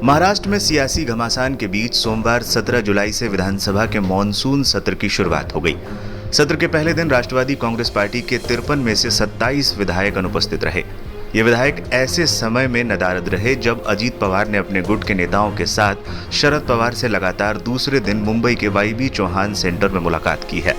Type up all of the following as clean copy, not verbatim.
महाराष्ट्र में सियासी घमासान के बीच सोमवार 17 जुलाई से विधानसभा के मॉनसून सत्र की शुरुआत हो गई। सत्र के पहले दिन राष्ट्रवादी कांग्रेस पार्टी के 53 में से 27 विधायक अनुपस्थित रहे। ये विधायक ऐसे समय में नदारद रहे जब अजीत पवार ने अपने गुट के नेताओं के साथ शरद पवार से लगातार दूसरे दिन मुंबई के वाईबी चौहान सेंटर में मुलाकात की है।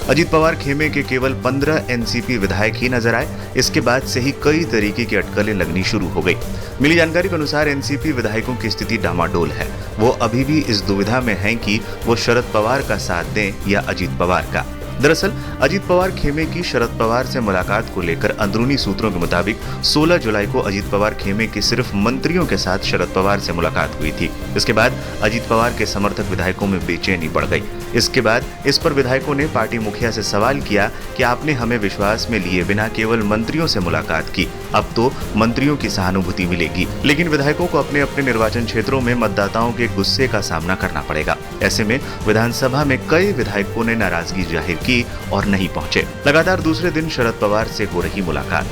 अजीत पवार खेमे के केवल 15 एनसीपी विधायक ही नजर आए। इसके बाद से ही कई तरीके की अटकलें लगनी शुरू हो गई। मिली जानकारी के अनुसार एनसीपी विधायकों की स्थिति डामाडोल है। वो अभी भी इस दुविधा में हैं कि वो शरद पवार का साथ दें या अजीत पवार का। दरअसल अजीत पवार खेमे की शरद पवार से मुलाकात को लेकर अंदरूनी सूत्रों के मुताबिक 16 जुलाई को अजीत पवार खेमे के सिर्फ मंत्रियों के साथ शरद पवार से मुलाकात हुई थी। इसके बाद अजीत पवार के समर्थक विधायकों में बेचैनी बढ़ गई। इसके बाद इस पर विधायकों ने पार्टी मुखिया से सवाल किया कि आपने हमें विश्वास में लिए बिना केवल मंत्रियों से मुलाकात की, अब तो मंत्रियों की सहानुभूति मिलेगी। लेकिन विधायकों को अपने अपने निर्वाचन क्षेत्रों में मतदाताओं के गुस्से का सामना करना पड़ेगा। ऐसे में विधानसभा में कई विधायकों ने नाराजगी जाहिर की और नहीं पहुंचे। लगातार दूसरे दिन शरद पवार से हो रही मुलाकात।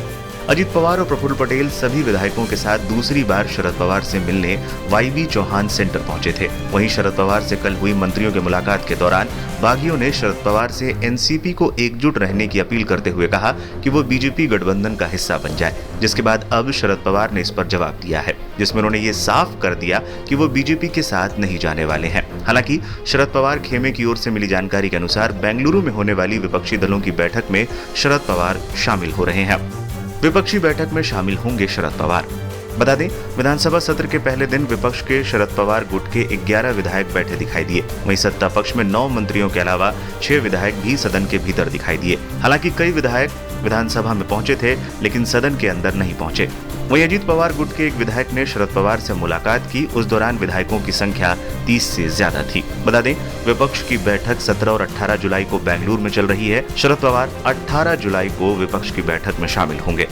अजीत पवार और प्रफुल्ल पटेल सभी विधायकों के साथ दूसरी बार शरद पवार से मिलने वाईबी चौहान सेंटर पहुंचे थे। वहीं शरद पवार से कल हुई मंत्रियों की मुलाकात के दौरान बागियों ने शरद पवार से एनसीपी को एकजुट रहने की अपील करते हुए कहा कि वो बीजेपी गठबंधन का हिस्सा बन जाए। जिसके बाद अब शरद पवार ने इस पर जवाब दिया है, जिसमें उन्होंने ये साफ कर दिया कि वो बीजेपी के साथ नहीं जाने वाले हैं। हालांकि शरद पवार खेमे की ओर से मिली जानकारी के अनुसार बेंगलुरु में होने वाली विपक्षी दलों की बैठक में शरद पवार शामिल हो रहे हैं। विपक्षी बैठक में शामिल होंगे शरद पवार। बता दें, विधानसभा सत्र के पहले दिन विपक्ष के शरद पवार गुट के 11 विधायक बैठे दिखाई दिए। वहीं सत्ता पक्ष में 9 मंत्रियों के अलावा 6 विधायक भी सदन के भीतर दिखाई दिए। हालांकि कई विधायक विधानसभा में पहुंचे थे लेकिन सदन के अंदर नहीं पहुंचे। वहीं अजीत पवार गुट के एक विधायक ने शरद पवार से मुलाकात की। उस दौरान विधायकों की संख्या 30 से ज्यादा थी। बता दें, विपक्ष की बैठक 17 और 18 जुलाई को बेंगलुरु में चल रही है। शरद पवार 18 जुलाई को विपक्ष की बैठक में शामिल होंगे।